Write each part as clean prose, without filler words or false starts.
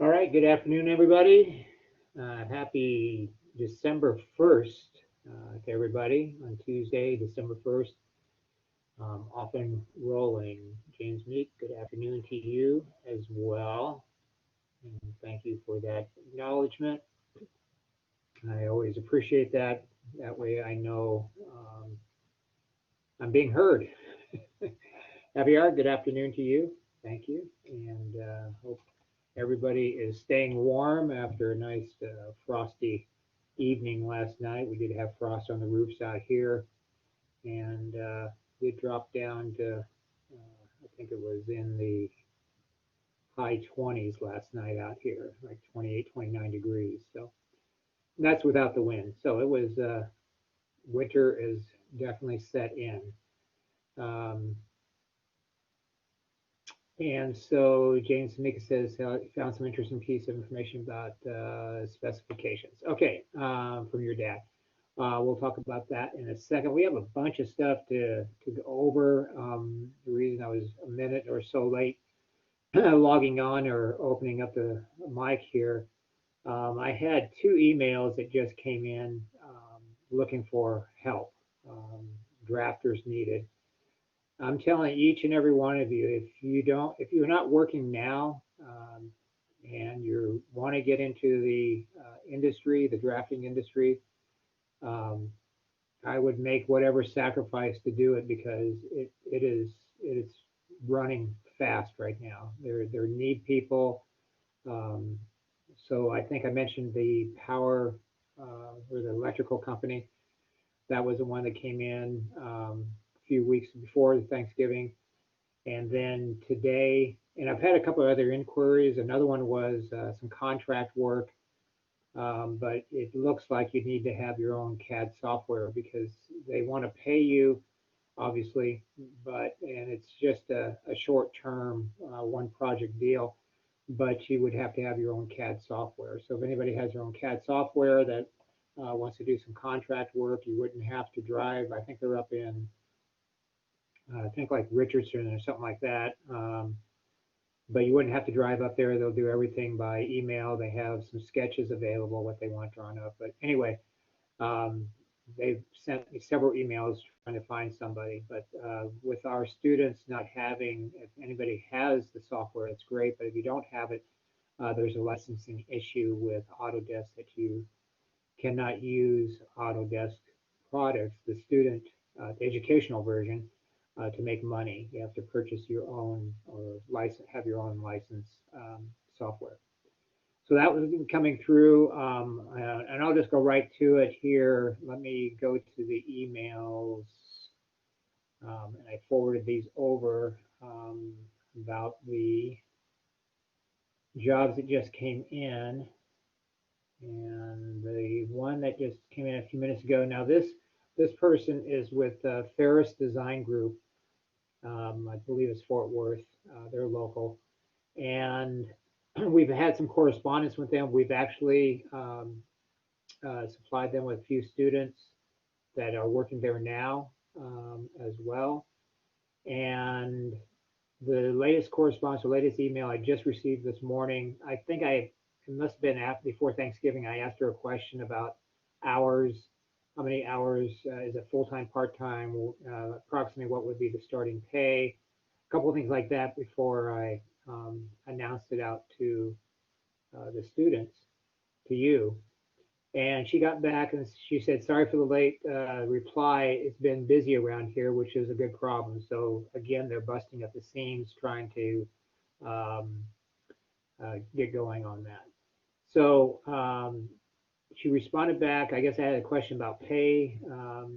All right, good afternoon, everybody. Happy December 1st to everybody on Tuesday, December 1st. Off and rolling. James Meek, good afternoon to you as well. And thank you for that acknowledgement. I always appreciate that. That way I know I'm being heard. Javier, good afternoon to you. Thank you. And hope everybody is staying warm after a nice frosty evening last night. We did have frost on the roofs out here, and it dropped down to, I think it was in the high 20s last night out here, like 28, 29 degrees. So that's without the wind. So it was, winter is definitely set in. Um, And so James Mika says found some interesting piece of information about specifications. Okay, from your dad. We'll talk about that in a second. We have a bunch of stuff to go over. The reason I was a minute or so late logging on or opening up the mic here, I had two emails that just came in looking for help. Drafters needed. I'm telling each and every one of you, if you're not working now, and you want to get into the industry, the drafting industry, um, I would make whatever sacrifice to do it because it is running fast right now. There need people. Um, so I think I mentioned the power or the electrical company. That was the one that came in a few weeks before the Thanksgiving. And then today, and I've had a couple of other inquiries. Another one was some contract work, but it looks like you need to have your own CAD software because they want to pay you, obviously, and it's just a short-term one project deal, but you would have to have your own CAD software. So if anybody has their own CAD software that wants to do some contract work, you wouldn't have to drive. I think they're up in I think like Richardson or something like that. But you wouldn't have to drive up there. They'll do everything by email. They have some sketches available, what they want drawn up. But anyway, um, they've sent me several emails trying to find somebody. But with our students not having, if anybody has the software, it's great. But if you don't have it, there's a licensing issue with Autodesk that you cannot use Autodesk products, the student, the educational version, to make money. You have to purchase your own or license, have your own license software. So that was coming through, and I'll just go right to it here. Let me go to the emails, and I forwarded these over about the jobs that just came in. And the one that just came in a few minutes ago. Now this person is with Ferris Design Group. I believe it's Fort Worth. They're local, and we've had some correspondence with them. We've actually supplied them with a few students that are working there now as well. And the latest correspondence, the latest email I just received this morning, I think it must have been after, before Thanksgiving. I asked her a question about hours. How many hours is it full-time, part-time? Approximately what would be the starting pay? A couple of things like that before I announced it out to the students, to you. And she got back and she said, sorry for the late reply. It's been busy around here, which is a good problem. So again, they're busting at the seams trying to um, get going on that. So she responded back. I guess I had a question about pay.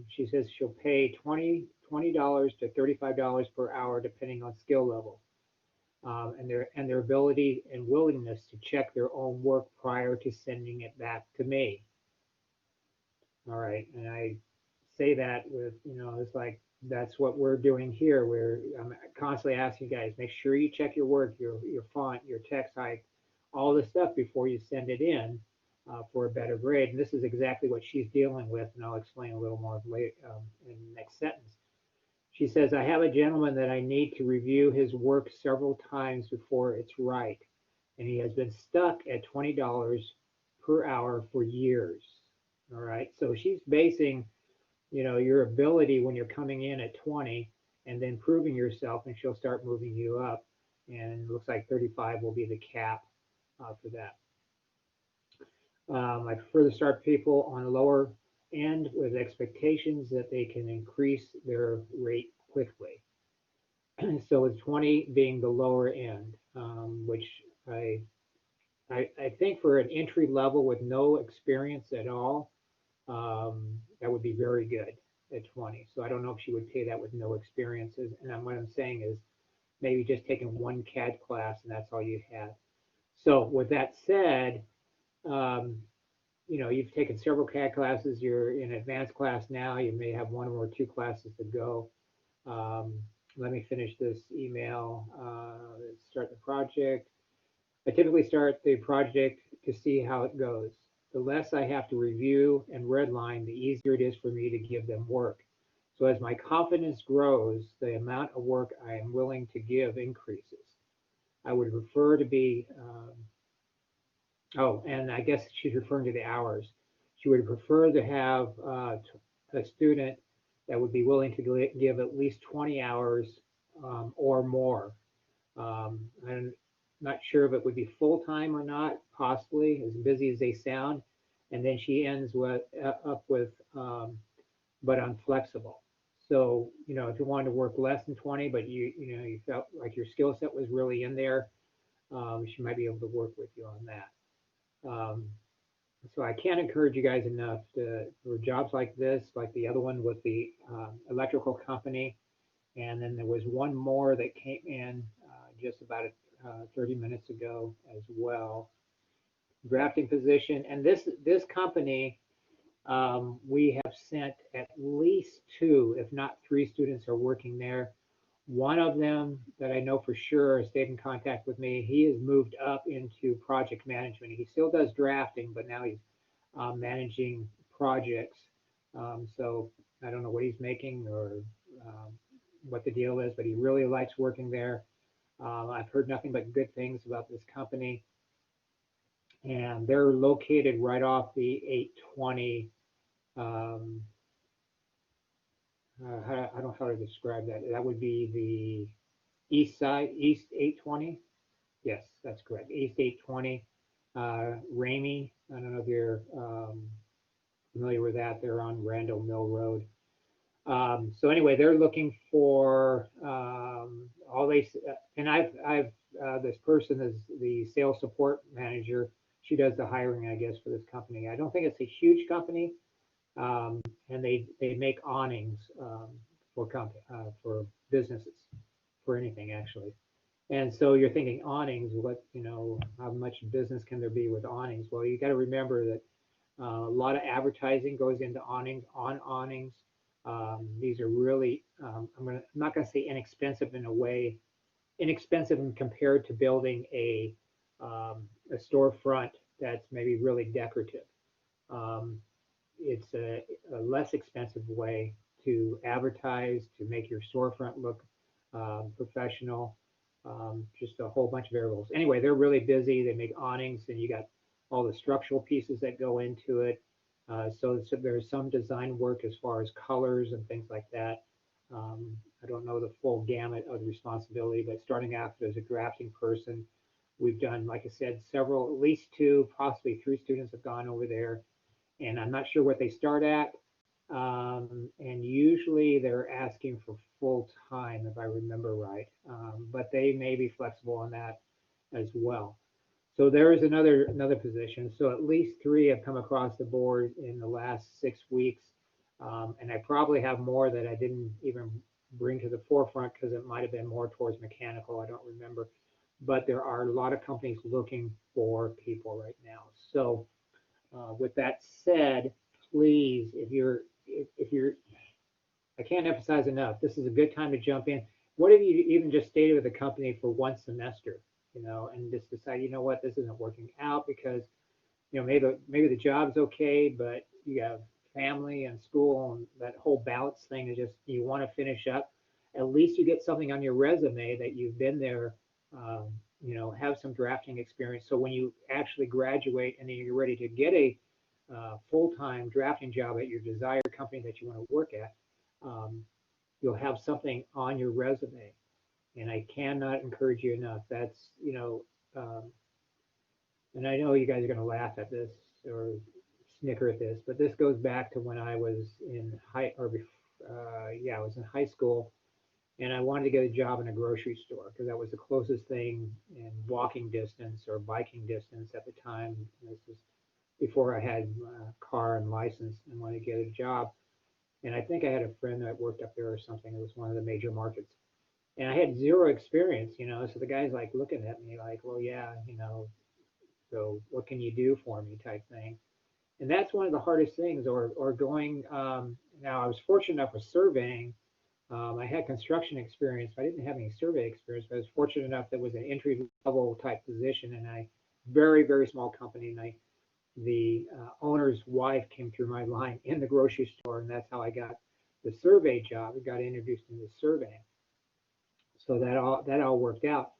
She says she'll pay $20 to $35 per hour, depending on skill level, and their ability and willingness to check their own work prior to sending it back to me. All right, and I say that with, it's like that's what we're doing here. I'm constantly asking you guys, make sure you check your work, your font, your text height, all this stuff before you send it in for a better grade. And this is exactly what she's dealing with, and I'll explain a little more later in the next sentence. She says, I have a gentleman that I need to review his work several times before it's right. and he has been stuck at $20 per hour for years. All right, so she's basing, your ability when you're coming in at 20 and then proving yourself, and she'll start moving you up. And it looks like 35 will be the cap for that. I prefer to start people on the lower end with expectations that they can increase their rate quickly. So with 20 being the lower end, which I think for an entry level with no experience at all, that would be very good at 20. So I don't know if she would pay that with no experiences. And what I'm saying is maybe just taking one CAD class and that's all you had. So with that said, you've taken several CAD classes. You're in advanced class now. You may have one or two classes to go. Let me finish this email. Let's start the project. I typically start the project to see how it goes. The less I have to review and redline, the easier it is for me to give them work. So as my confidence grows, the amount of work I am willing to give increases. I would prefer to be, and I guess she's referring to the hours. She would prefer to have a student that would be willing to give at least 20 hours or more. I'm not sure if it would be full-time or not, possibly, as busy as they sound. And then she ends up with, but I'm flexible. So, if you wanted to work less than 20, but you felt like your skill set was really in there, she might be able to work with you on that. So I can't encourage you guys enough for jobs like this, like the other one with the electrical company. And then there was one more that came in just about 30 minutes ago as well. Drafting position. And this company, we have sent at least 2, if not 3 students are working there. One of them that I know for sure stayed in contact with me. He has moved up into project management. He still does drafting, but now he's managing projects. So I don't know what he's making or what the deal is, but he really likes working there. I've heard nothing but good things about this company. And they're located right off the 820. I don't know how to describe that. That would be the east side, East 820. Yes, that's correct. East 820. Ramey, I don't know if you're familiar with that. They're on Randall Mill Road. So anyway, they're looking for and I've this person is the sales support manager. She does the hiring, I guess, for this company. I don't think it's a huge company. And they make awnings for businesses, for anything actually. And so you're thinking awnings, how much business can there be with awnings? Well, you got to remember that a lot of advertising goes into awnings. These are really, I'm not going to say inexpensive in a way, inexpensive compared to building a storefront that's maybe really decorative. It's a less expensive way to advertise, to make your storefront look professional, just a whole bunch of variables. Anyway, they're really busy. They make awnings, and you got all the structural pieces that go into it. So there's some design work as far as colors and things like that. I don't know the full gamut of the responsibility, but starting out as a drafting person, we've done, like I said, at least 2, possibly 3 students have gone over there. And I'm not sure what they start at. And usually they're asking for full time, if I remember right. But they may be flexible on that as well. So there is another position. So at least 3 have come across the board in the last 6 weeks. And I probably have more that I didn't even bring to the forefront because it might have been more towards mechanical. I don't remember. But there are a lot of companies looking for people right now. So with that said, please, if you're, I can't emphasize enough, this is a good time to jump in. What if you even just stayed with the company for 1 semester, and just decide, what, this isn't working out because, maybe the job's okay, but you have family and school and that whole balance thing is just, you want to finish up. At least you get something on your resume that you've been there, have some drafting experience. So when you actually graduate and then you're ready to get a full-time drafting job at your desired company that you want to work at, um, you'll have something on your resume. And I cannot encourage you enough. That's, and I know you guys are going to laugh at this or snicker at this, but this goes back to when I was in I was in high school, and I wanted to get a job in a grocery store because that was the closest thing in walking distance or biking distance at the time. This was before I had a car and license and wanted to get a job. And I think I had a friend that worked up there or something. It was one of the major markets. And I had zero experience, so the guy's like looking at me like, well, yeah, so what can you do for me type thing. And that's one of the hardest things, or going, now I was fortunate enough with surveying. I had construction experience, but I didn't have any survey experience, but I was fortunate enough that it was an entry level type position and a very, very small company. And the owner's wife came through my line in the grocery store, and that's how I got the survey job. I got introduced into surveying. So that all worked out.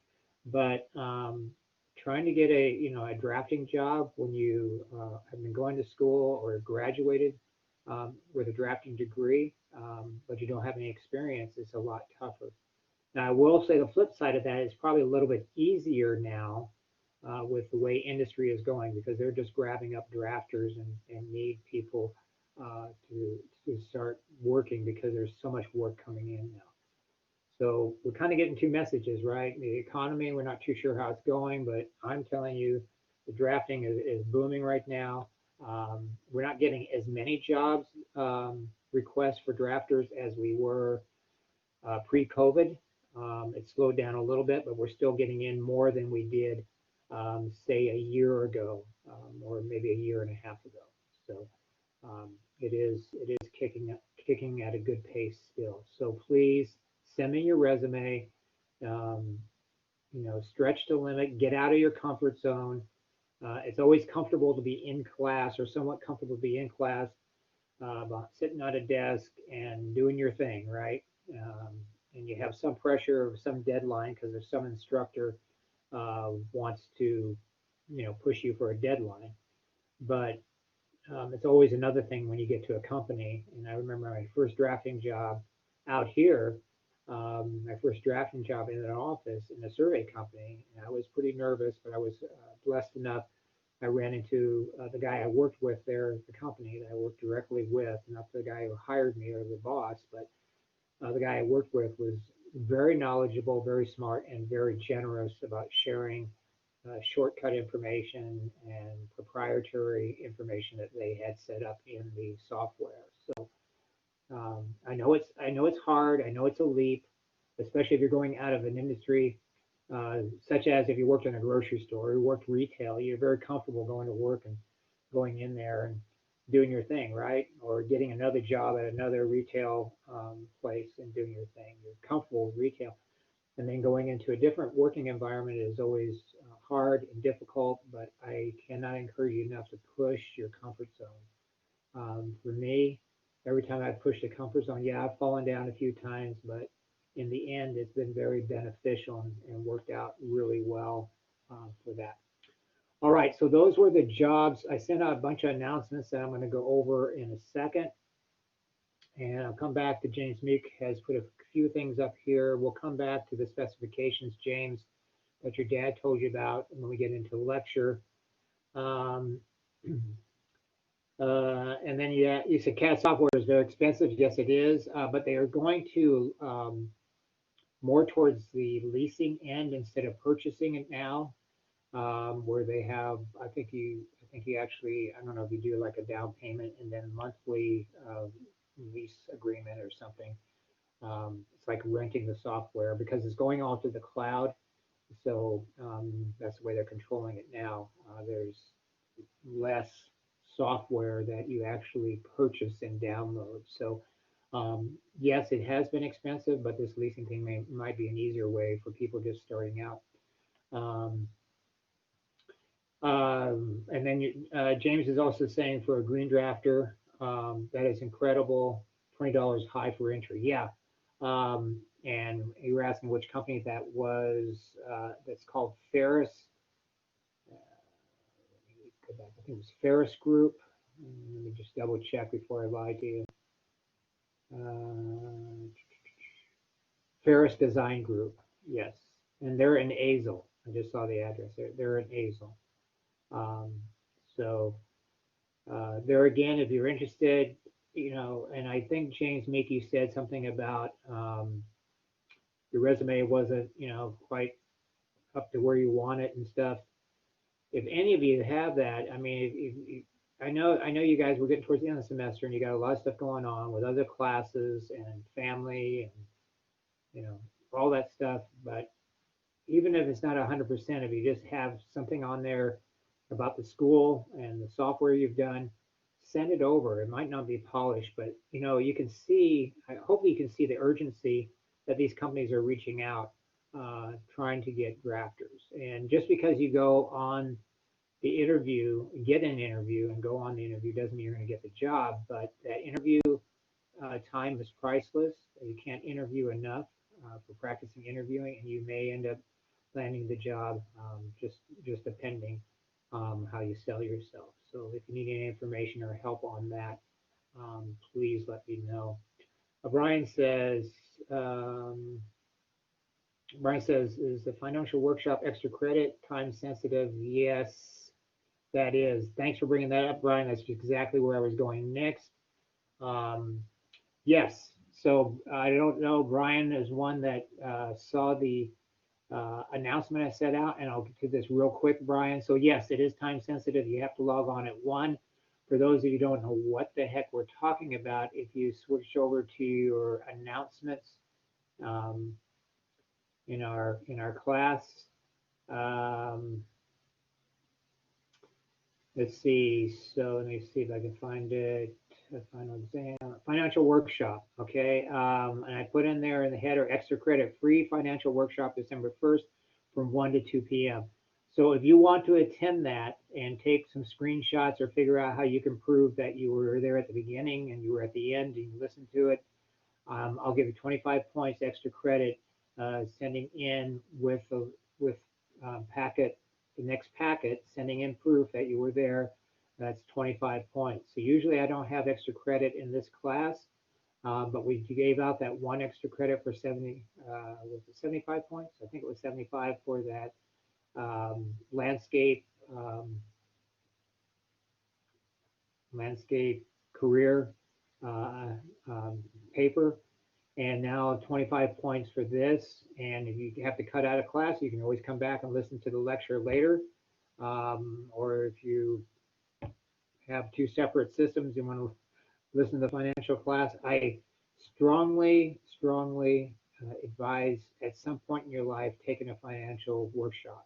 But trying to get a drafting job when you have been going to school or graduated with a drafting degree, but you don't have any experience, is a lot tougher. Now, I will say the flip side of that is probably a little bit easier now with the way industry is going, because they're just grabbing up drafters and need people to start working because there's so much work coming in now. So we're kind of getting two messages, right? The economy, we're not too sure how it's going, but I'm telling you, the drafting is booming right now. We're not getting as many jobs requests for drafters as we were pre-COVID. It slowed down a little bit, but we're still getting in more than we did, say, a year ago, or maybe a year and a half ago. So it is kicking at a good pace still. So please send me your resume. Um, Stretch the limit. Get out of your comfort zone. It's always comfortable to be in class, or somewhat comfortable to be in class, sitting at a desk and doing your thing, right? Um, and you have some pressure of some deadline because there's some instructor wants to, push you for a deadline. But it's always another thing when you get to a company. And I remember my first drafting job out here, my first drafting job in an office in a survey company. And I was pretty nervous, but I was blessed enough. I ran into the guy I worked with there at the company that I worked directly with, not the guy who hired me or the boss, but the guy I worked with was very knowledgeable, very smart, and very generous about sharing shortcut information and proprietary information that they had set up in the software. So I know it's hard. I know it's a leap, especially if you're going out of an industry such as if you worked in a grocery store or you worked retail. You're very comfortable going to work and going in there and doing your thing, right? Or getting another job at another retail place and doing your thing. You're comfortable with retail. And then going into a different working environment is always hard and difficult, but I cannot encourage you enough to push your comfort zone. For me, every time I've pushed a comfort zone, yeah, I've fallen down a few times, but in the end, it's been very beneficial and worked out really well for that. All right, so those were the jobs. I sent out a bunch of announcements that I'm going to go over in a second. And I'll come back to James Meek has put a few things up here. We'll come back to the specifications, James, that your dad told you about when we get into the lecture. And then you said CAD software is very expensive. Yes, it is, but they are going to more towards the leasing end instead of purchasing it now, where they have, I think you actually, I don't know if you do like a down payment and then monthly lease agreement or something. It's like renting the software because it's going all to the cloud. So that's the way they're controlling it now. There's less software that you actually purchase and download. So yes, it has been expensive, but this leasing thing might be an easier way for people just starting out. And then James is also saying for a green drafter, that is incredible, $20 high for entry. Yeah, And you were asking which company that was. That's called Ferris. Go back. I think it was Ferris Group. Let me just double check before I lie to you. Ferris Design Group. Yes, and they're in Azle. I just saw the address. They're in Azle. Um, so there again, if you're interested, and I think James Mickey said something about your resume wasn't, quite up to where you want it and stuff. If any of you have that, I mean, I know you guys were getting towards the end of the semester and you got a lot of stuff going on with other classes and family and all that stuff. But even if it's not 100%, if you just have something on there about the school and the software you've done, send it over. It might not be polished, but you can see. Hopefully, you can see the urgency that these companies are reaching out, trying to get drafters. And just because you go on the interview, get an interview, and go on the interview doesn't mean you're going to get the job. But that interview time is priceless. You can't interview enough for practicing interviewing, and you may end up landing the job, just depending how you sell yourself. So if you need any information or help on that, please let me know. Brian says, is the financial workshop extra credit time sensitive? Yes, that is. Thanks for bringing that up, Brian. That's exactly where I was going next. Yes. So I don't know. Brian is one that saw the announcement I set out, and I'll get to this real quick, Brian. So yes, it is time sensitive. You have to log on at 1. For those of you who don't know what the heck we're talking about, if you switch over to your announcements in our class, let's see. So let me see if I can find it. Final exam, financial workshop. Okay, and I put in there in the header extra credit free financial workshop December 1st from 1 to 2 p.m. So if you want to attend that and take some screenshots or figure out how you can prove that you were there at the beginning and you were at the end and you listened to it, I'll give you 25 points extra credit sending in with packet, the next packet, sending in proof that you were there. That's 25 points. So usually I don't have extra credit in this class, but we gave out that one extra credit for 70, was it 75 points? I think it was 75 for that landscape career paper. And now 25 points for this. And if you have to cut out a class, you can always come back and listen to the lecture later. Or if you have 2 separate systems, you want to listen to the financial class, I strongly advise at some point in your life taking a financial workshop.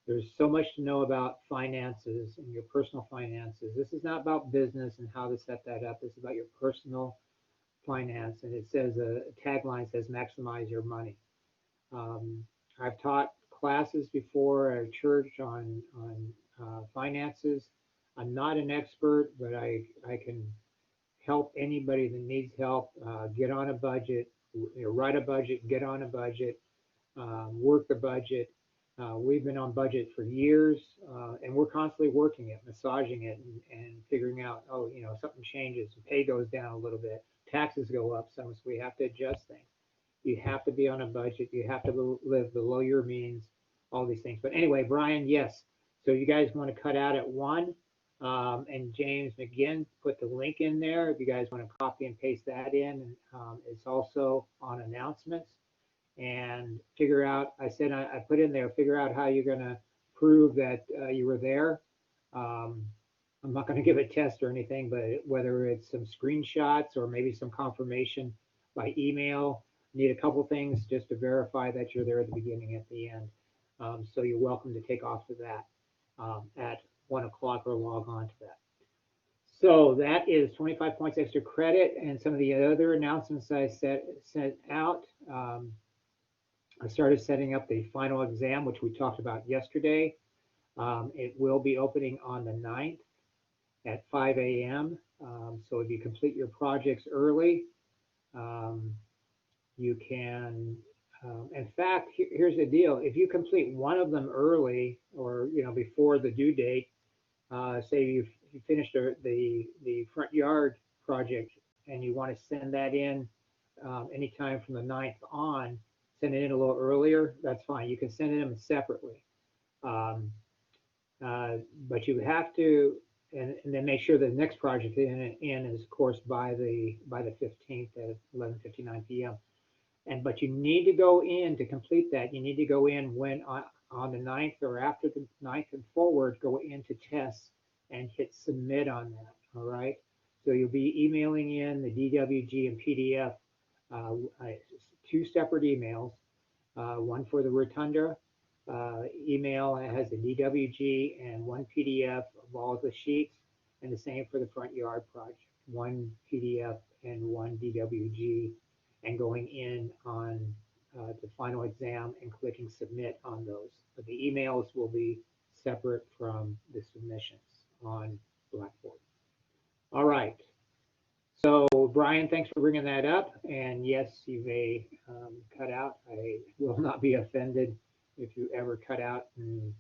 There's so much to know about finances and your personal finances. This is not about business and how to set that up. This is about your personal finance. And it says, a tagline says, maximize your money. I've taught classes before at a church on finances. I'm not an expert, but I can help anybody that needs help get on a budget, write a budget, get on a budget, work the budget. We've been on budget for years, and we're constantly working it, massaging it, and figuring out, something changes, pay goes down a little bit, taxes go up some, so we have to adjust things. You have to be on a budget. You have to live below your means, all these things. But anyway, Brian, yes. So you guys want to cut out at 1. And James McGinn put the link in there if you guys want to copy and paste that in. It's also on announcements. And figure out, I put in there, figure out how you're going to prove that you were there. I'm not going to give a test or anything, but whether it's some screenshots or maybe some confirmation by email, need a couple things just to verify that you're there at the beginning, at the end. So you're welcome to take off to that at 1 o'clock or log on to that. So that is 25 points extra credit, and some of the other announcements I sent out. I started setting up the final exam, which we talked about yesterday. It will be opening on the 9th at 5 a.m. So if you complete your projects early, you can, in fact, here's the deal. If you complete one of them early or, before the due date, say you finished the front yard project and you want to send that in anytime from the 9th on, send it in a little earlier, that's fine. You can send them separately. Um, but you have to, and then make sure the next project in is, of course, by the 15th at 11:59 p.m. But you need to go in to complete that. You need to go in when on the 9th or after the 9th and forward, go into tests and hit submit on that. All right. So you'll be emailing in the DWG and PDF, two separate emails, one for the Rotunda email that has the DWG and one PDF of all the sheets, and the same for the front yard project, one PDF and one DWG, and going in on the final exam and clicking submit on those. But the emails will be separate from the submissions on Blackboard. All right. So Brian, thanks for bringing that up. And yes, you may cut out. I will not be offended if you ever cut out and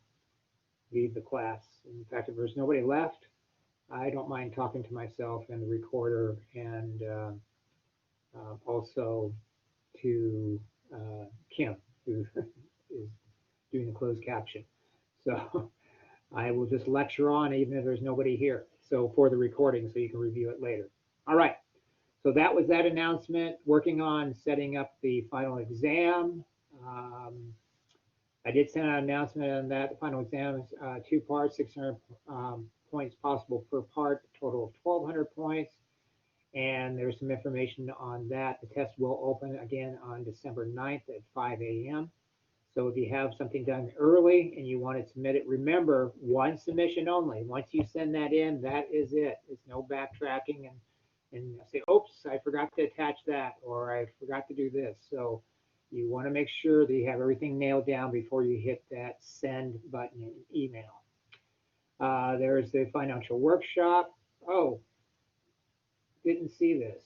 leave the class. In fact, if there's nobody left, I don't mind talking to myself and the recorder, and also to Kim, who is doing the closed caption. So I will just lecture on even if there's nobody here. So for the recording, so you can review it later. All right. So that was that announcement. Working on setting up the final exam. I did send out an announcement on that. The final exam is 2 parts, 600 points possible per part, a total of 1,200 points. And there's some information on that. The test will open again on December 9th at 5 a.m. So if you have something done early and you want to submit it, remember, one submission only. Once you send that in, that is it. It's no backtracking and say, oops, I forgot to attach that, or I forgot to do this. So you want to make sure that you have everything nailed down before you hit that send button in email. There's the financial workshop. Oh, didn't see this.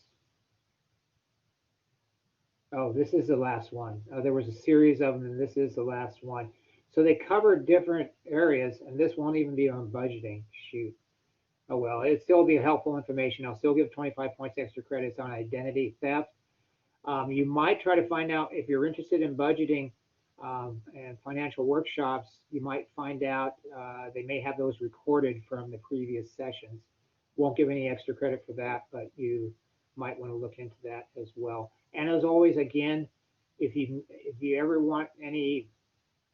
Oh, this is the last one. There was a series of them, and this is the last one. So they cover different areas, and this won't even be on budgeting. Shoot. Oh, well, it'll still be helpful information. I'll still give 25 points extra credits on identity theft. You might try to find out if you're interested in budgeting and financial workshops. You might find out they may have those recorded from the previous sessions. Won't give any extra credit for that, but you might want to look into that as well. And as always, again, if you ever want any,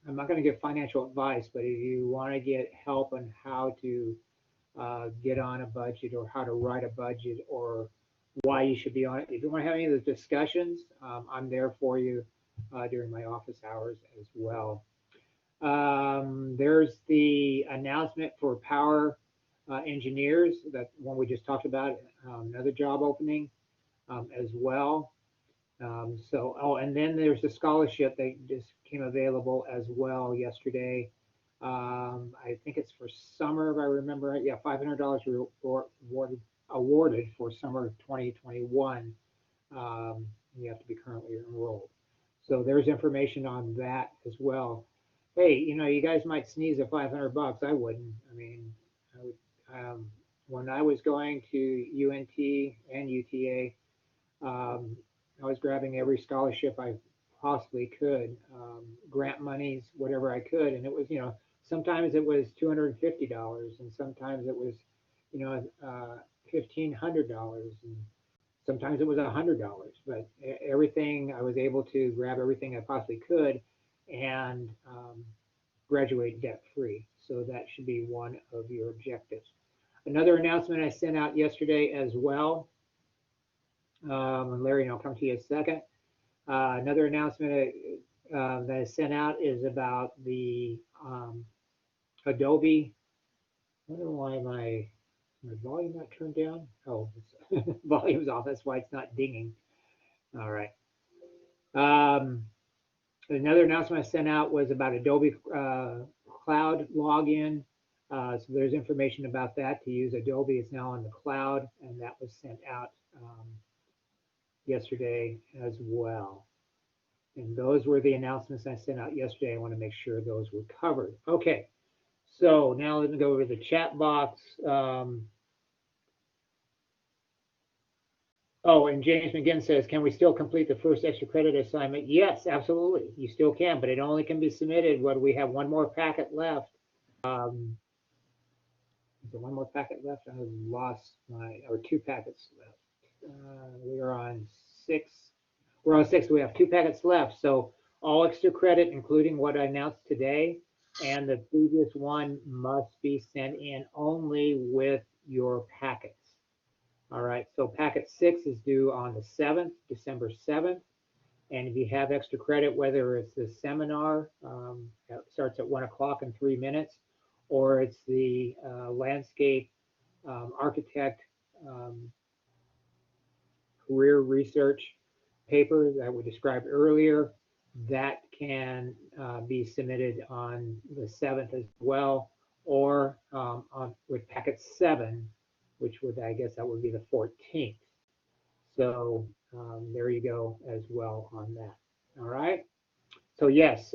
I'm not going to give financial advice, but if you want to get help on how to get on a budget or how to write a budget or why you should be on it, if you want to have any of the discussions, I'm there for you during my office hours as well. There's the announcement for power engineers, that one we just talked about, another job opening as well. And then there's the scholarship that just came available as well yesterday. I think it's for summer, if I remember right. Yeah, $500 awarded for summer of 2021. You have to be currently enrolled. So there's information on that as well. Hey, you guys might sneeze at $500. I wouldn't. I mean, I would, when I was going to UNT and UTA, I was grabbing every scholarship I possibly could, grant monies, whatever I could, and it was, sometimes it was $250, and sometimes it was, $1,500, and sometimes it was $100. But everything, I was able to grab everything I possibly could and graduate debt free. So that should be one of your objectives. Another announcement I sent out yesterday as well. And Larry, I'll come to you in a second. Another announcement that I sent out is about the Adobe. I don't know why my volume not turned down. Oh, volume's off. That's why it's not dinging. All right. Another announcement I sent out was about Adobe Cloud login. So there's information about that to use Adobe. It's now on the cloud, and that was sent out yesterday as well. And those were the announcements I sent out yesterday. I want to make sure those were covered. Okay, so now let me go over to the chat box. Oh, and James McGinn says, can we still complete the first extra credit assignment? Yes, absolutely. You still can, but it only can be submitted when we have one more packet left. Is there one more packet left? I lost or 2 packets left. We are on 6. We're on 6. We have 2 packets left. So all extra credit, including what I announced today, and the previous one must be sent in only with your packets. All right, so packet 6 is due on the 7th, December 7th. And if you have extra credit, whether it's the seminar that starts at 1 o'clock in 3 minutes, or it's the landscape architect career research paper that we described earlier, that can be submitted on the 7th as well, or with packet 7, which would, I guess that would be the 14th. So there you go as well on that. All right. So yes,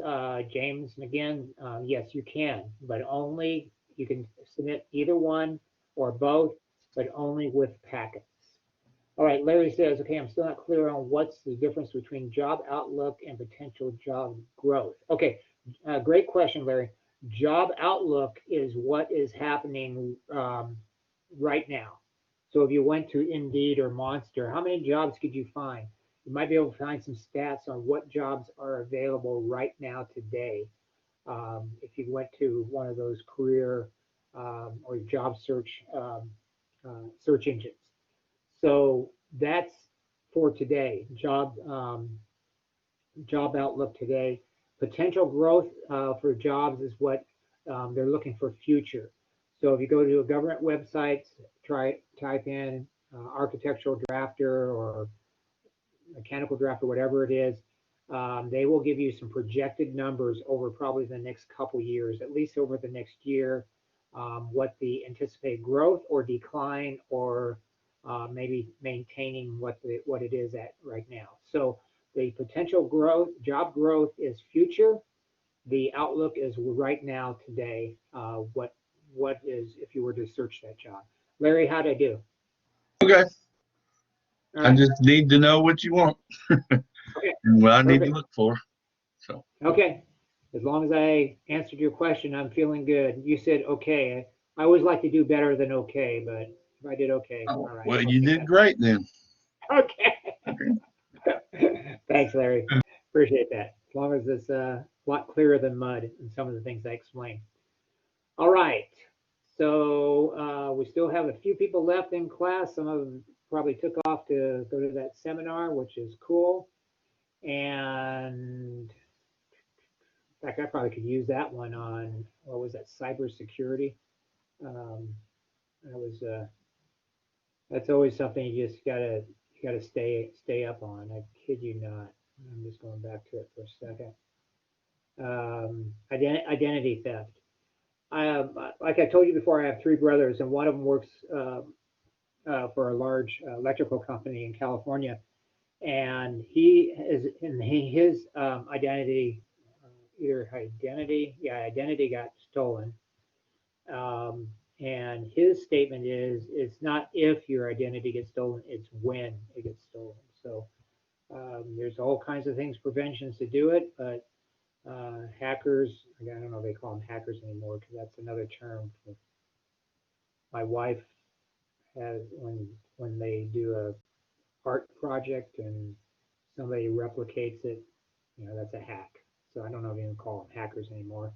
James McGinn, yes, you can, but only, you can submit either one or both, but only with packets. All right, Larry says, okay, I'm still not clear on what's the difference between job outlook and potential job growth. Okay, great question, Larry. Job outlook is what is happening right now. So if you went to Indeed or Monster, how many jobs could you find? You might be able to find some stats on what jobs are available right now today. If you went to one of those career or job search search engines. So that's for today, job outlook today. Potential growth for jobs is what they're looking for future. So if you go to a government website, type in architectural drafter or mechanical drafter, whatever it is, they will give you some projected numbers over probably the next couple years, at least over the next year, what the anticipated growth or decline or maybe maintaining what it is at right now. So the potential growth, job growth is future. The outlook is right now today. What is, if you were to search that job. Larry, how'd I do? Okay. Right. I just need to know what you want. Okay. And what I Perfect. need to look for. So. Okay. As long as I answered your question, I'm feeling good. You said okay. I always like to do better than okay, but if I did okay, all right. Well, you did great then. Okay. Thanks, Larry. Appreciate that. As long as it's a lot clearer than mud in some of the things I explained. All right. So we still have a few people left in class. Some of them probably took off to go to that seminar, which is cool. And in fact, I probably could use that one on, what was that, cybersecurity. That was that's always something you just gotta stay up on. I kid you not. I'm just going back to it for a second. Identity theft. Like I told you before, I have 3 brothers, and one of them works for a large electrical company in California, and his identity, identity got stolen. And his statement is, it's not if your identity gets stolen, it's when it gets stolen. So there's all kinds of things, preventions to do it, but hackers, I don't know if they call them hackers anymore, because that's another term. My wife has, when they do a art project and somebody replicates it, that's a hack. So I don't know if you can call them hackers anymore.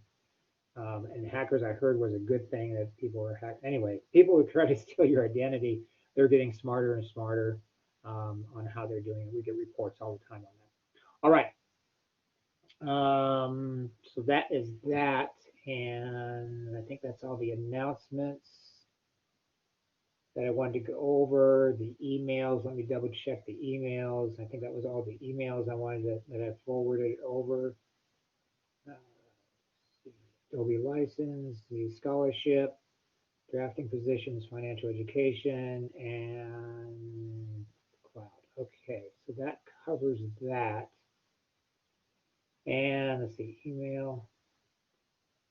And hackers, I heard, was a good thing, that people were hacked. Anyway, people who try to steal your identity, they're getting smarter and smarter on how they're doing it. We get reports all the time on that. All right. So that is that. And I think that's all the announcements that I wanted to go over. The emails, let me double check the emails. I think that was all the emails I wanted that I forwarded over. Adobe license, the scholarship, drafting positions, financial education, and cloud. Okay, so that covers that. And let's see, email.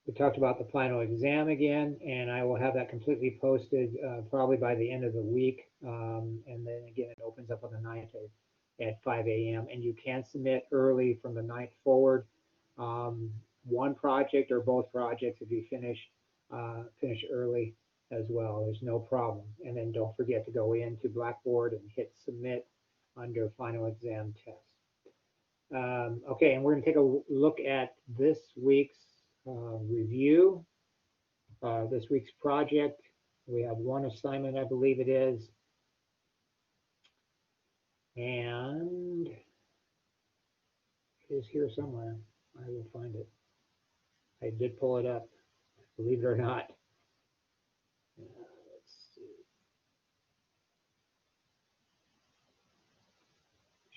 We talked about the final exam again, and I will have that completely posted probably by the end of the week. And then again, it opens up on the 9th at 5 a.m. And you can submit early from the 9th forward. One project or both projects if you finish early as well. There's no problem. And then don't forget to go into Blackboard and hit submit under final exam test. Okay, and we're going to take a look at this week's review, this week's project. We have one assignment, I believe it is. And it is here somewhere. I will find it. I did pull it up, believe it or not. Let's see.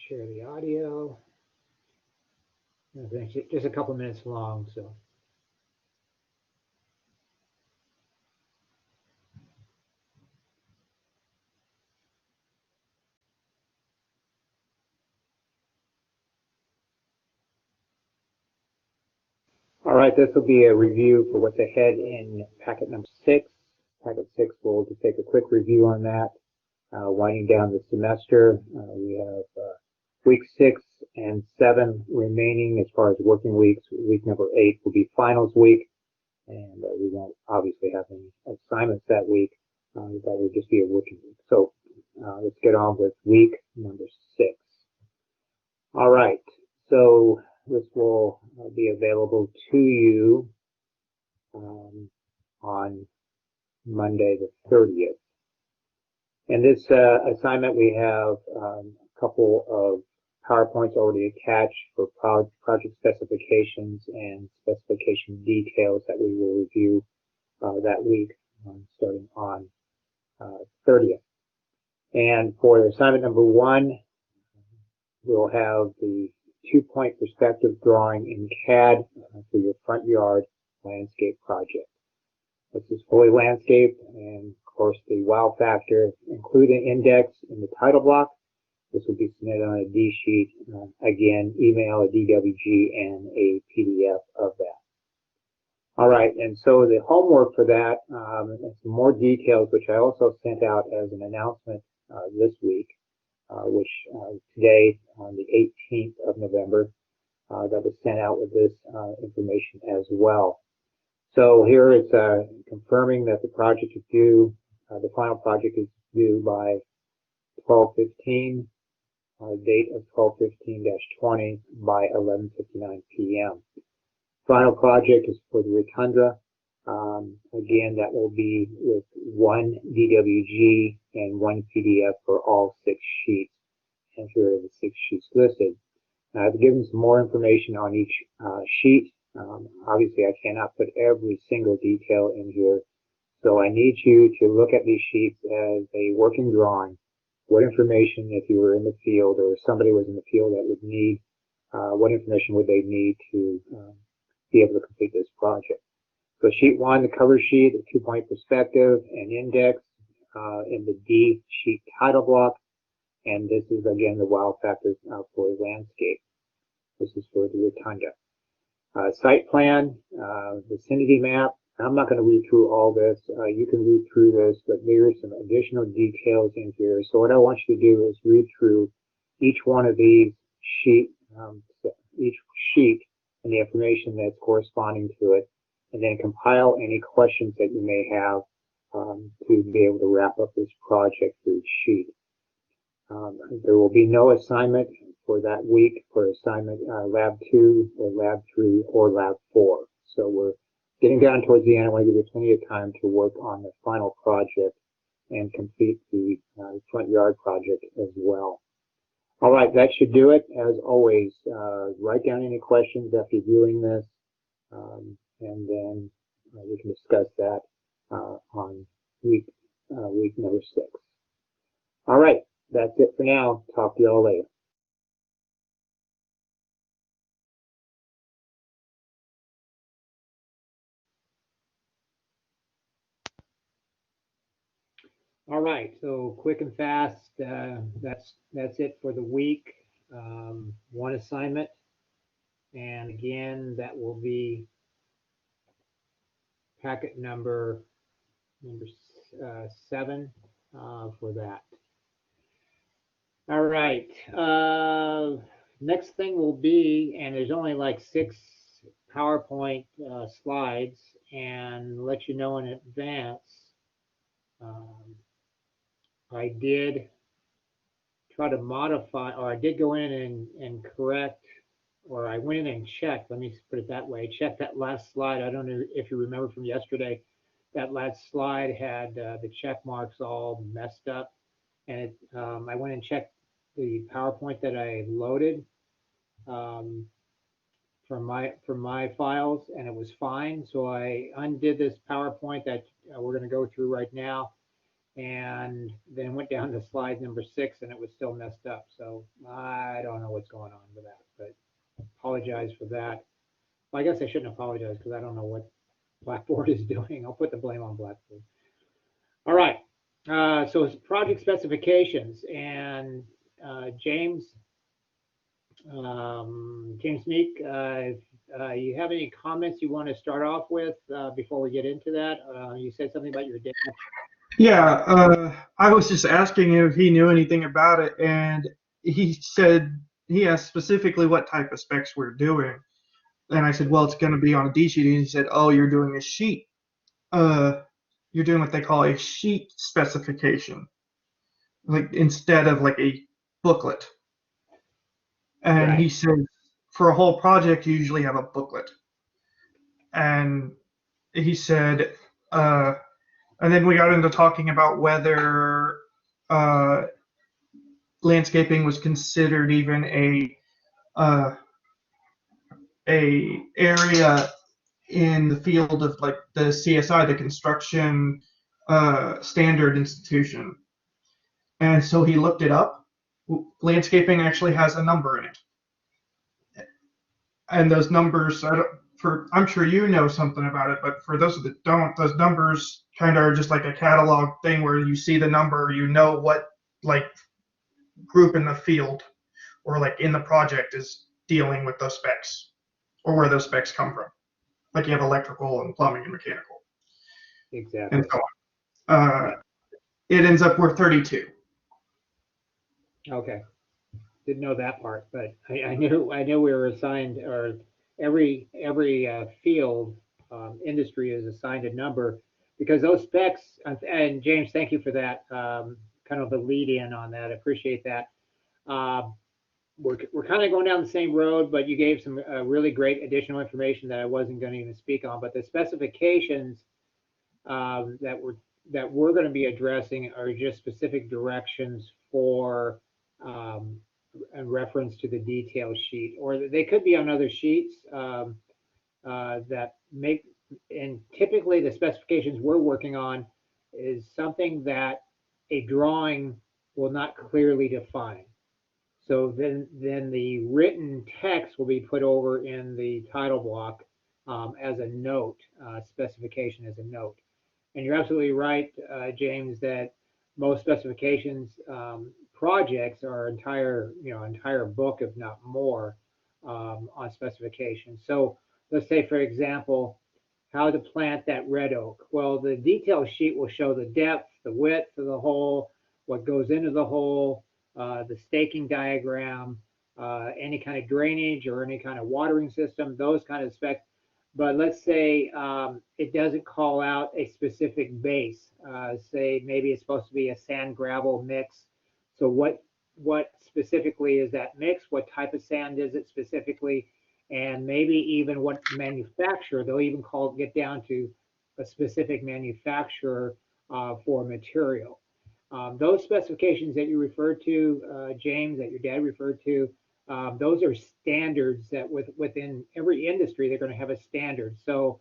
Share the audio. It's just a couple minutes long, so. All right, this will be a review for what's ahead in packet number 6. Packet 6, we'll just take a quick review on that. Winding down the semester, we have week 6 and 7 remaining as far as working weeks. Week number 8 will be finals week, and we won't obviously have any assignments that week. That will just be a working week. So let's get on with week number 6. All right, so this will be available to you on Monday the 30th. In this assignment, we have a couple of PowerPoints already attached for project specifications and specification details that we will review that week, starting on 30th. And for assignment number 1, we'll have the 2-point perspective drawing in CAD for your front yard landscape project. This is fully landscaped, and of course the wow factor, include an index in the title block. This will be submitted on a D sheet. Again, email a DWG and a PDF of that. All right, and so the homework for that, and some more details, which I also sent out as an announcement this week, which today, on the 18th of November, that was sent out with this information as well. So here it's confirming that the project is due, the final project is due by 12/15, date of 12/15-20 by 11:59 p.m. Final project is for the rotunda. Again, that will be with 1 DWG and 1 PDF for all 6 sheets. And here are the 6 sheets listed. I've given some more information on each sheet. Obviously, I cannot put every single detail in here. So I need you to look at these sheets as a working drawing. What information, if you were in the field or somebody was in the field that would need, what information would they need to be able to complete this project? So sheet 1, the cover sheet, the 2-point perspective, an index in the D sheet title block. And this is, again, the wow factors for landscape. This is for the rotunda. Site plan, vicinity map. I'm not going to read through all this. You can read through this, but there are some additional details in here. So what I want you to do is read through each one of these each sheet and the information that's corresponding to it, and then compile any questions that you may have to be able to wrap up this project for each sheet. There will be no assignment for that week for assignment Lab 2 or Lab 3 or Lab 4. So we're getting down towards the end. I want to give you plenty of time to work on the final project and complete the front yard project as well. All right, that should do it. As always, write down any questions after viewing this, and then we can discuss that on week number 6. All right, that's it for now. Talk to y'all later. All right, so quick and fast, that's it for the week. One assignment, And again, that will be packet number 7 for that. All right. Next thing will be, and there's only like 6 PowerPoint slides, and let you know in advance, um, I did try to modify, or I did go in and correct, or I went in and checked, let me put it that way, check that last slide. I don't know if you remember from yesterday, that last slide had the check marks all messed up. And I went and checked the PowerPoint that I loaded um, from my files, and it was fine. So I undid this PowerPoint that we're going to go through right now, and then went down to slide number 6, and it was still messed up. So I don't know what's going on with that, but apologize for that. Well, I guess I shouldn't apologize because I don't know what Blackboard is doing. I'll put the blame on Blackboard. All right. So it's project specifications, and James Meek, if you have any comments you want to start off with before we get into that? You said something about your dad. Yeah, I was just asking him if he knew anything about it, and he said he asked specifically what type of specs we're doing. And I said, well, it's going to be on a D sheet. And he said, oh, you're doing a sheet. You're doing what they call a sheet specification, like instead of like a booklet. And Right. he said, for a whole project, you usually have a booklet. And he said, and then we got into talking about whether landscaping was considered even a area in the field of like the CSI, the Construction Standard Institution. And so he looked it up. Landscaping actually has a number in it, and those numbers I'm sure you know something about it, but for those that don't, those numbers kind of are just like a catalog thing where you see the number, you know what like group in the field or like in the project is dealing with those specs or where those specs come from. Like you have electrical and plumbing and mechanical Exactly. and so on. Yeah. It ends up worth 32. Okay. Didn't know that part, but I knew we were assigned, or every field industry is assigned a number because those specs. And James, thank you for that kind of a lead in on that. I appreciate that. We're kind of going down the same road, but you gave some really great additional information that I wasn't going to even speak on. But the specifications that we're going to be addressing are just specific directions for in reference to the detail sheet, or they could be on other sheets that make. And typically, the specifications we're working on is something that a drawing will not clearly define. So then the written text will be put over in the title block as a note, specification as a note. And you're absolutely right, James, that most specifications projects are entire book, if not more, on specifications. So let's say, for example, how to plant that red oak. Well, the detail sheet will show the depth, the width of the hole, what goes into the hole, the staking diagram, any kind of drainage or any kind of watering system, those kind of specs. But let's say it doesn't call out a specific base. Say maybe it's supposed to be a sand gravel mix. So what specifically is that mix? What type of sand is it specifically? And maybe even what manufacturer. They'll even get down to a specific manufacturer for material. Those specifications that you referred to, James, that your dad referred to, those are standards that within every industry, they're going to have a standard. So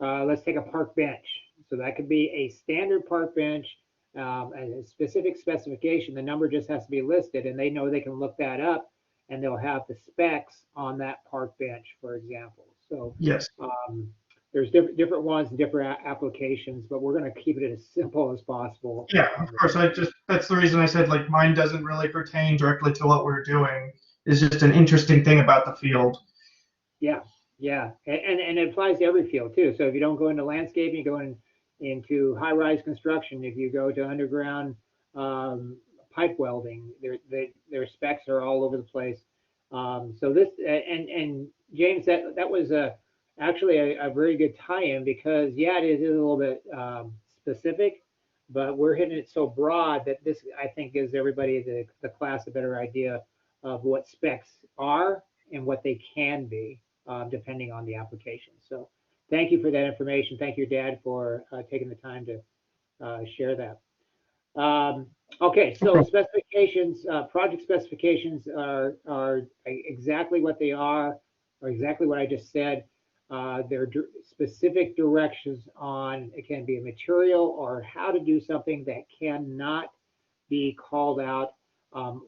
let's take a park bench. So that could be a standard park bench, a specific specification. The number just has to be listed, and they know they can look that up, and they'll have the specs on that park bench, for example. So yes, there's different ones and different applications, but we're going to keep it as simple as possible. Yeah, of course. That's the reason I said like mine doesn't really pertain directly to what we're doing. It's just an interesting thing about the field. Yeah, yeah, and it applies to every field too. So if you don't go into landscaping, you go into high-rise construction. If you go to underground um, pipe welding, their specs are all over the place. So this and James, that was actually a very good tie-in because yeah, it is a little bit specific, but we're hitting it so broad that this I think gives everybody the class a better idea of what specs are and what they can be depending on the application. So thank you for that information. Thank you, Dad, for taking the time to share that. Okay, so specifications, project specifications are exactly what they are, or exactly what I just said. They're specific directions on, it can be a material or how to do something that cannot be called out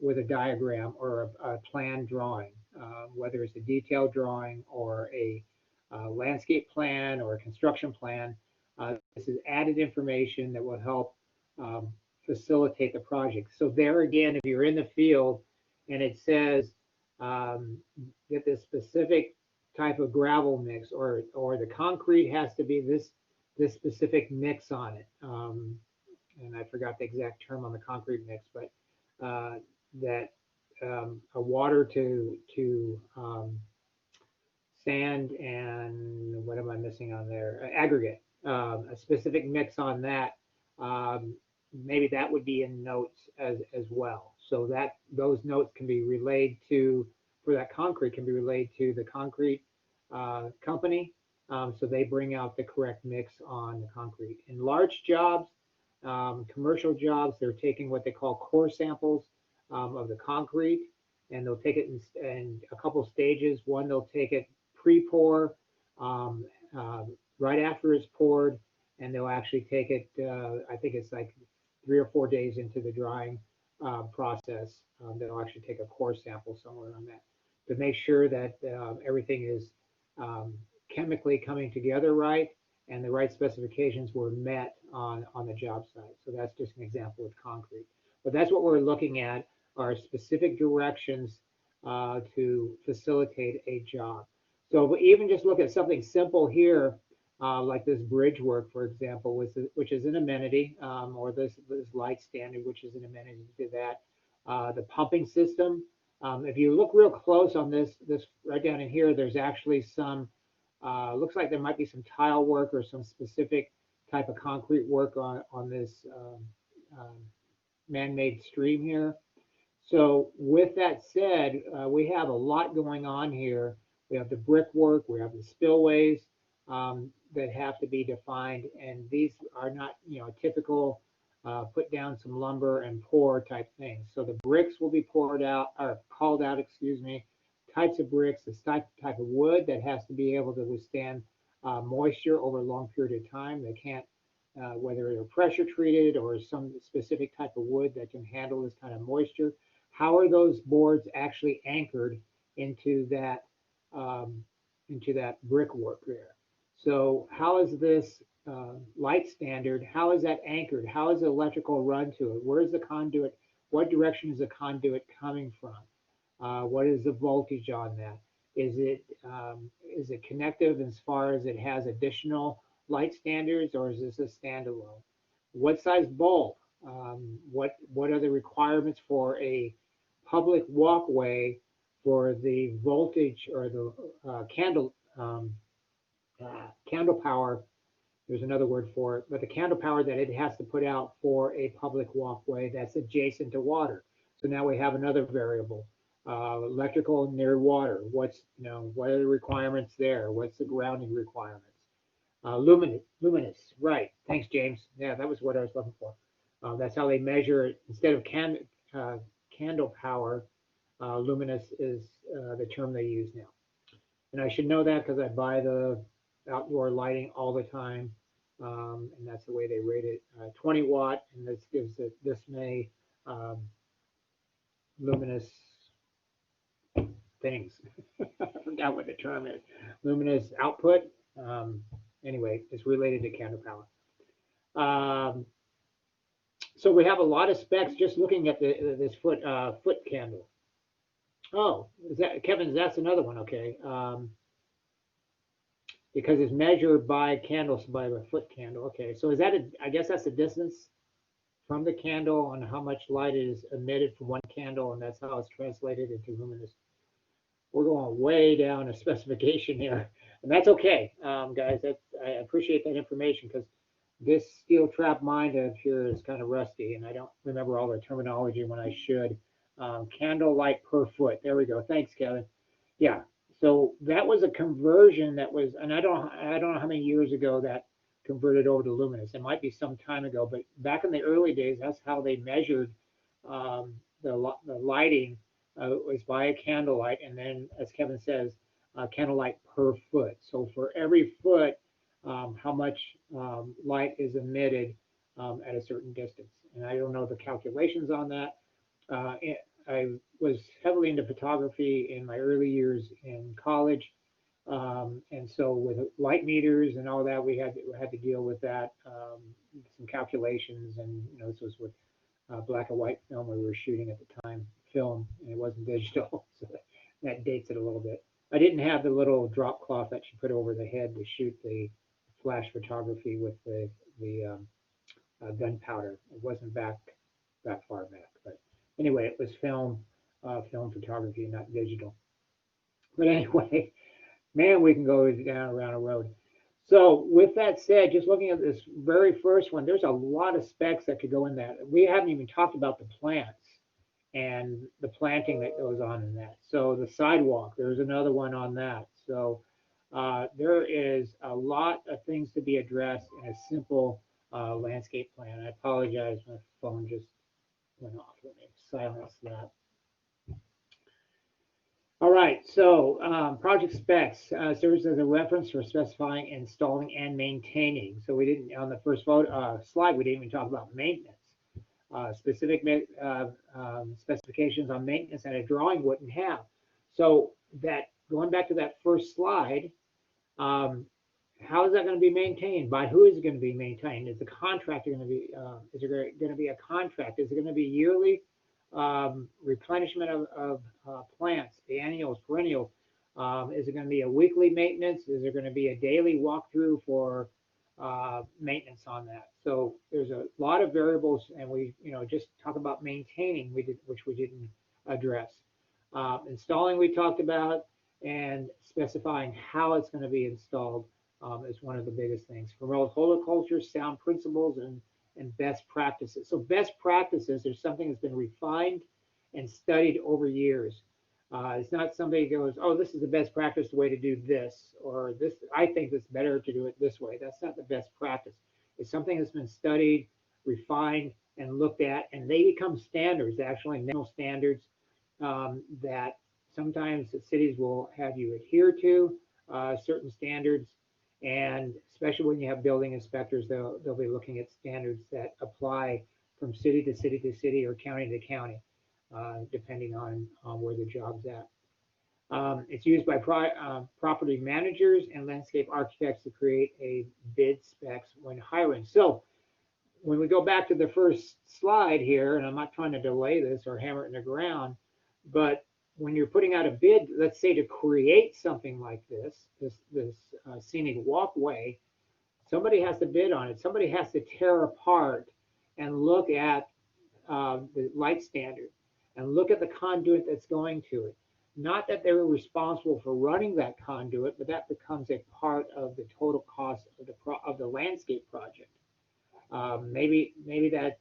with a diagram or a plan drawing, whether it's a detailed drawing or a landscape plan or a construction plan. This is added information that will help um, facilitate the project. So there again, if you're in the field and it says get this specific type of gravel mix or the concrete has to be this specific mix on it. And I forgot the exact term on the concrete mix, but that a water to sand and what am I missing on there? Aggregate, a specific mix on that. Um, Maybe that would be in notes as well. So that those notes can be relayed to for that concrete can be relayed to the concrete company. So they bring out the correct mix on the concrete. In large jobs, commercial jobs, they're taking what they call core samples of the concrete, and they'll take it in a couple stages. One, they'll take it pre-pour, um, right after it's poured, and they'll actually take it. I think it's like 3 or 4 days into the drying process. They'll actually take a core sample somewhere on that to make sure that everything is um, chemically coming together right and the right specifications were met on the job site. So that's just an example with concrete. But that's what we're looking at are specific directions to facilitate a job. So if we even just look at something simple here, like this bridge work, for example, which is an amenity, or this light standard, which is an amenity to that. The pumping system. If you look real close on this right down in here, there's actually some looks like there might be some tile work or some specific type of concrete work on this man-made stream here. So with that said, we have a lot going on here. We have the brickwork, we have the spillways that have to be defined, and these are not, typical put down some lumber and pour type things. So the bricks will be poured out or called out, excuse me, types of bricks, the type of wood that has to be able to withstand moisture over a long period of time. They can't, whether they're pressure treated or some specific type of wood that can handle this kind of moisture. How are those boards actually anchored into that um, brickwork there? So how is this light standard? How is that anchored? How is the electrical run to it? Where is the conduit? What direction is the conduit coming from? What is the voltage on that? Is it connective as far as it has additional light standards, or is this a standalone? What size bulb? What are the requirements for a public walkway for the voltage or the candle power? There's another word for it, but the candle power that it has to put out for a public walkway that's adjacent to water. So now we have another variable. Electrical near water. What are the requirements there? What's the grounding requirements? Luminous, right. Thanks, James. Yeah, that was what I was looking for. That's how they measure it. Instead of candle power, luminous is the term they use now. And I should know that because I buy the outdoor lighting all the time. And that's the way they rate it. 20 watt, and this gives it this many luminous things. I forgot what the term is. Luminous output. Anyway, it's related to candle power. So we have a lot of specs just looking at this foot candle. Oh, is that Kevin's? That's another one. Okay. because it's measured by candles, by a foot candle. Okay, so is that I guess that's the distance from the candle on how much light is emitted from one candle, and that's how it's translated into luminous. We're going way down a specification here, and that's okay, guys. I appreciate that information because this steel trap mind of here is kind of rusty, and I don't remember all the terminology when I should. Candle light per foot. There we go. Thanks, Kevin. Yeah. So that was a conversion that was, and I don't know how many years ago that converted over to luminous. It might be some time ago, but back in the early days, that's how they measured the lighting. Was by a candlelight, and then, as Kevin says, candlelight per foot. So for every foot, how much light is emitted at a certain distance. And I don't know the calculations on that. I was heavily into photography in my early years in college. And so with light meters and all that, we had to deal with that, some calculations, and this was with black and white film we were shooting at the time, film, and it wasn't digital, so that dates it a little bit. I didn't have the little drop cloth that you put over the head to shoot the flash photography with the gunpowder. It wasn't that far back, but anyway, it was film photography, not digital. But anyway, man, we can go down around a road. So with that said, just looking at this very first one, there's a lot of specs that could go in that. We haven't even talked about the plants and the planting that goes on in that. So the sidewalk, there's another one on that. So there is a lot of things to be addressed in a simple landscape plan. I apologize, my phone just went off. Let me silence that. All right, so project specs serves as a reference for specifying, installing, and maintaining. So we didn't, on the first slide, we didn't even talk about maintenance. Specific specifications on maintenance that a drawing wouldn't have. So that, going back to that first slide, how is that going to be maintained? By who is it going to be maintained? Is the contractor going to be, is there going to be a contract? Is it going to be yearly replenishment of plants, the annuals, perennials? Is it going to be a weekly maintenance? Is there going to be a daily walkthrough for maintenance on that? So there's a lot of variables, and we just talk about maintaining, which we didn't address. Installing we talked about, and specifying how it's going to be installed is one of the biggest things. Promote horticulture, sound principles, and best practices. So best practices, there's something that's been refined and studied over years. It's not somebody goes, oh, this is the best practice, the way to do this, or this, I think it's better to do it this way. That's not the best practice. It's something that's been studied, refined, and looked at, and they become standards, actually national standards that sometimes the cities will have you adhere to certain standards, and especially when you have building inspectors, they'll be looking at standards that apply from city to city to city or county to county, depending on where the job's at. It's used by property managers and landscape architects to create a bid specs when hiring. So when we go back to the first slide here, and I'm not trying to delay this or hammer it in the ground, but when you're putting out a bid, let's say to create something like this scenic walkway, somebody has to bid on it. Somebody has to tear apart and look at the light standard and look at the conduit that's going to it. Not that they were responsible for running that conduit, but that becomes a part of the total cost of the landscape project. Maybe that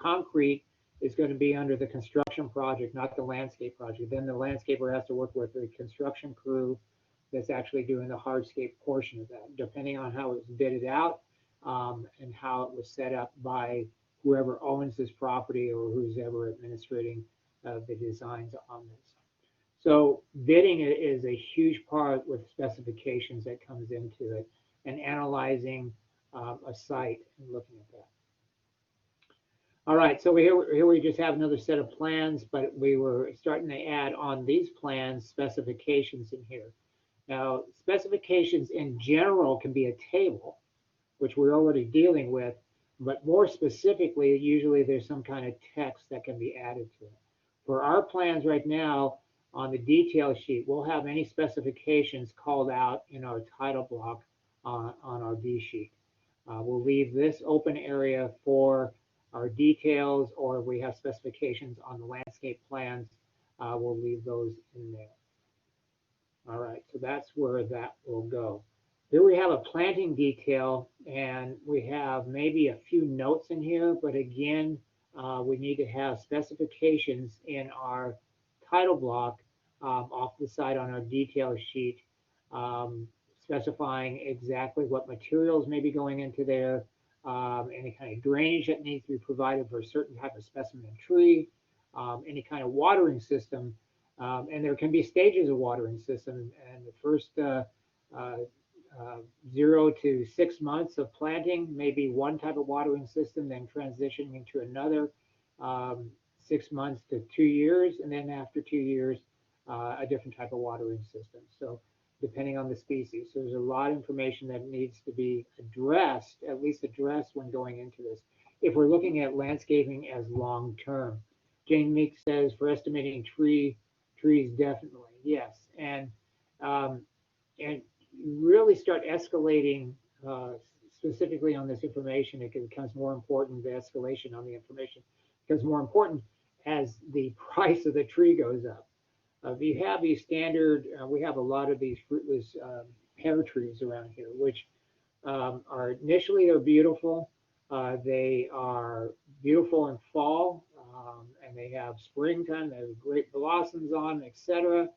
concrete is going to be under the construction project, not the landscape project. Then the landscaper has to work with the construction crew that's actually doing the hardscape portion of that, depending on how it's bidded out and how it was set up by whoever owns this property or who's ever administrating the designs on this. So bidding is a huge part with specifications that comes into it, and analyzing a site and looking at that. All right, so here we just have another set of plans, but we were starting to add on these plans specifications in here. Now, specifications in general can be a table, which we're already dealing with, but more specifically, usually there's some kind of text that can be added to it. For our plans right now, on the detail sheet, we'll have any specifications called out in our title block on our D sheet. We'll leave this open area for our details, or if we have specifications on the landscape plans, we'll leave those in there. All right, so that's where that will go. Here we have a planting detail, and we have maybe a few notes in here, but again, we need to have specifications in our title block off the side on our detail sheet, specifying exactly what materials may be going into there, any kind of drainage that needs to be provided for a certain type of specimen tree, any kind of watering system, and there can be stages of watering system, and the first 0 to 6 months of planting, maybe one type of watering system, then transitioning into another 6 months to 2 years, and then after 2 years, a different type of watering system. So depending on the species. So there's a lot of information that needs to be addressed, at least addressed when going into this. If we're looking at landscaping as long-term. Jane Meek says for estimating trees, definitely, yes. And really start escalating specifically on this information, it becomes more important, the escalation on the information becomes more important as the price of the tree goes up. If you have these standard, we have a lot of these fruitless pear trees around here, which are initially they're beautiful. They are beautiful in fall, and they have springtime, they have great blossoms on, etc.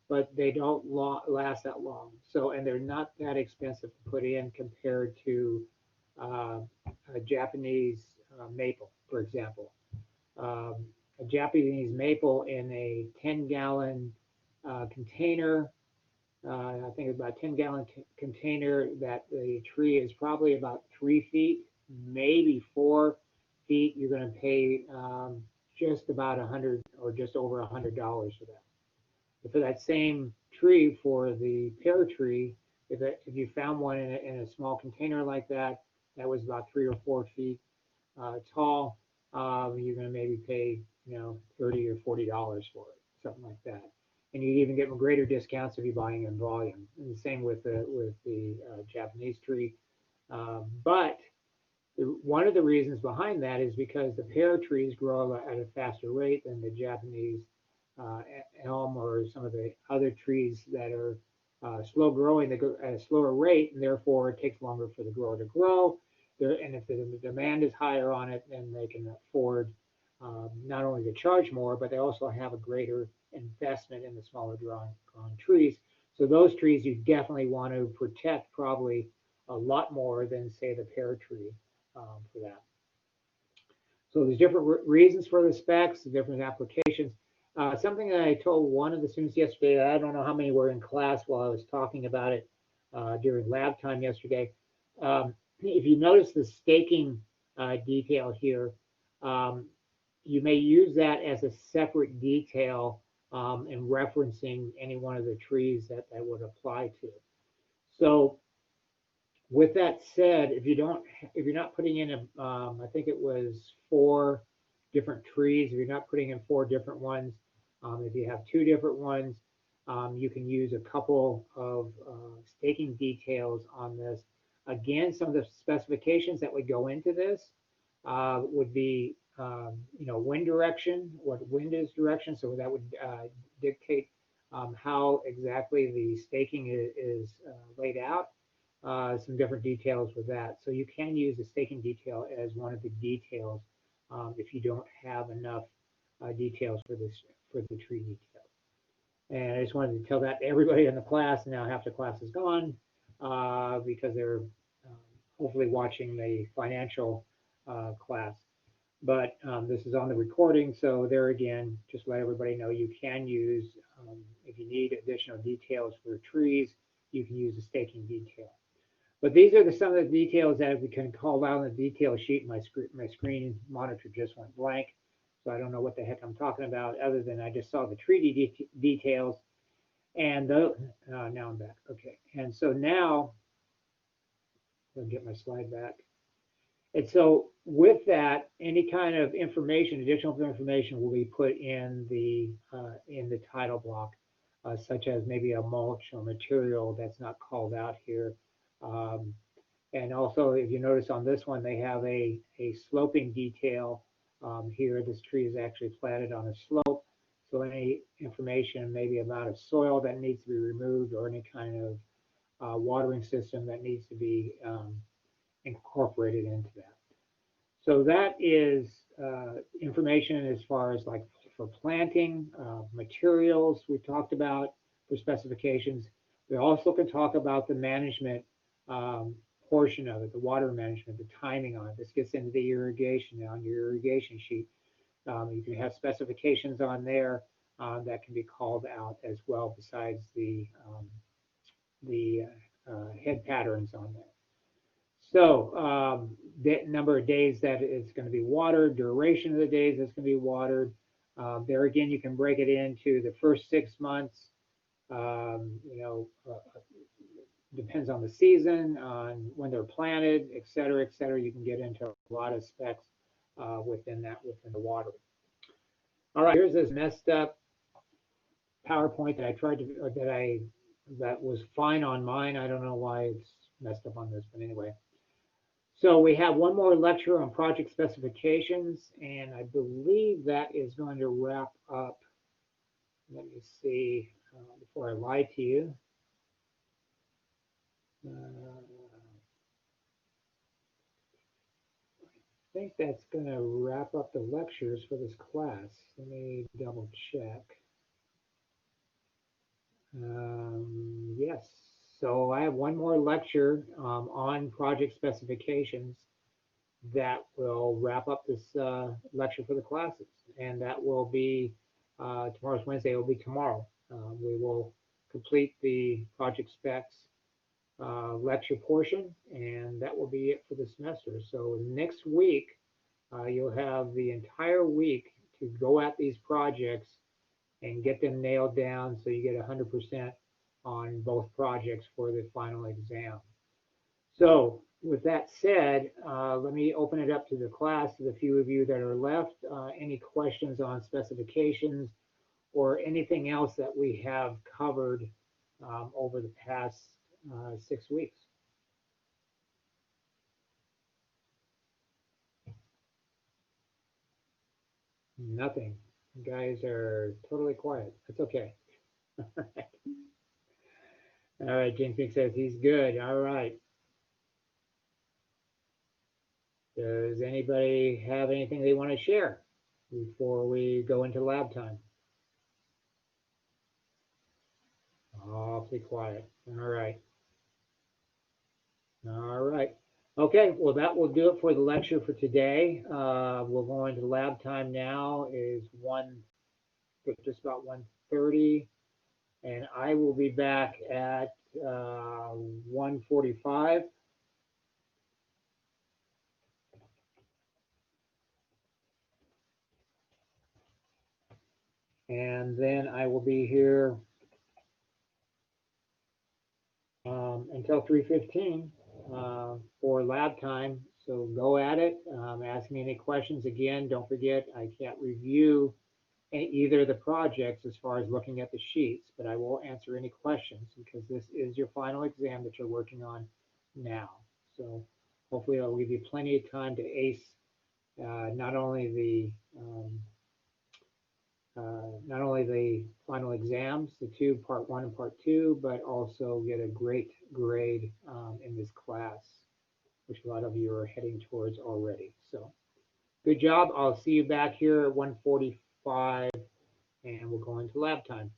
But they don't last that long. So, and they're not that expensive to put in compared to a Japanese maple, for example. A Japanese maple in a 10-gallon container, I think about a 10-gallon container, that the tree is probably about 3 feet, maybe 4 feet. You're going to pay just about $100 or just over $100 for that. But for that same tree, for the pear tree, if you found one in a small container like that, that was about 3 or 4 feet tall, you're going to maybe pay, $30 or $40 for it, something like that. And you even get greater discounts if you're buying in volume. And the same with the Japanese tree. But one of the reasons behind that is because the pear trees grow at a faster rate than the Japanese elm or some of the other trees that are slow growing. They go at a slower rate, and therefore it takes longer for the grower to grow. And if the demand is higher on it, then they can afford not only to charge more, but they also have a greater investment in the smaller grown trees. So those trees you definitely want to protect probably a lot more than, say, the pear tree for that. So there's different reasons for the specs, different applications. Something that I told one of the students yesterday, I don't know how many were in class while I was talking about it during lab time yesterday. If you notice the staking detail here, you may use that as a separate detail in referencing any one of the trees that would apply to. So with that said, if you're not putting in I think it was 4 different trees, if you're not putting in 4 different ones, if you have 2 different ones, you can use a couple of staking details on this. Again, some of the specifications that would go into this would be, wind direction, what wind is direction. So that would dictate how exactly the staking is laid out. Some different details with that. So you can use the staking detail as one of the details if you don't have enough details for the tree detail. And I just wanted to tell that to everybody in the class. Now half the class is gone because they're hopefully watching the financial class. But this is on the recording, so there again, just let everybody know you can use, if you need additional details for trees, you can use the staking detail. But these are some of the details that we can call out on the detail sheet. My screen monitor just went blank, so I don't know what the heck I'm talking about, other than I just saw the tree details. And now I'm back. Okay, and so now I'll get my slide back. And so with that, any kind of information, additional information will be put in the title block, such as maybe a mulch or material that's not called out here. Um, and also, if you notice on this one, they have a sloping detail here. This tree is actually planted on a slope. So any information, maybe amount of soil that needs to be removed or any kind of watering system that needs to be incorporated into that. So that is information as far as like for planting, materials we talked about for specifications. We also can talk about the management portion of it, the water management, the timing on it. This gets into the irrigation now on your irrigation sheet. You can have specifications on there that can be called out as well besides the head patterns on there. So the number of days that it's going to be watered, duration of the days it's going to be watered. There again, you can break it into the first 6 months. Depends on the season, on when they're planted, et cetera, et cetera. You can get into a lot of specs within the water. All right, here's this messed up PowerPoint that I tried to, or that was fine on mine. I don't know why it's messed up on this, but anyway. So we have one more lecture on project specifications, and I believe that is going to wrap up. Let me see before I lie to you. I think that's going to wrap up the lectures for this class. Let me double check. Yes, so I have one more lecture on project specifications that will wrap up this lecture for the classes, and that will be tomorrow's Wednesday. It will be tomorrow. We will complete the project specs lecture portion, and that will be it for the semester. So next week, you'll have the entire week to go at these projects and get them nailed down so you get 100% on both projects for the final exam. So with that said, let me open it up to the class, to the few of you that are left. Any questions on specifications or anything else that we have covered over the past 6 weeks? Nothing. You guys are totally quiet. That's okay. All right, James Meek says he's good. All right. Does anybody have anything they want to share before we go into lab time? Awfully quiet. All right. All right. Okay, well, that will do it for the lecture for today. We'll go into lab time now. Is just about 1:30, and I will be back at 1:45. And then I will be here until 3:15 for lab time. So go at it. Ask me any questions. Again, don't forget, I can't review either of the projects as far as looking at the sheets, but I will answer any questions because this is your final exam that you're working on now. So hopefully I'll give you plenty of time to ace not only the final exams, the part 1 and part 2, but also get a great grade in this class, which a lot of you are heading towards already. So good job. I'll see you back here at 1:45, and we'll go into lab time.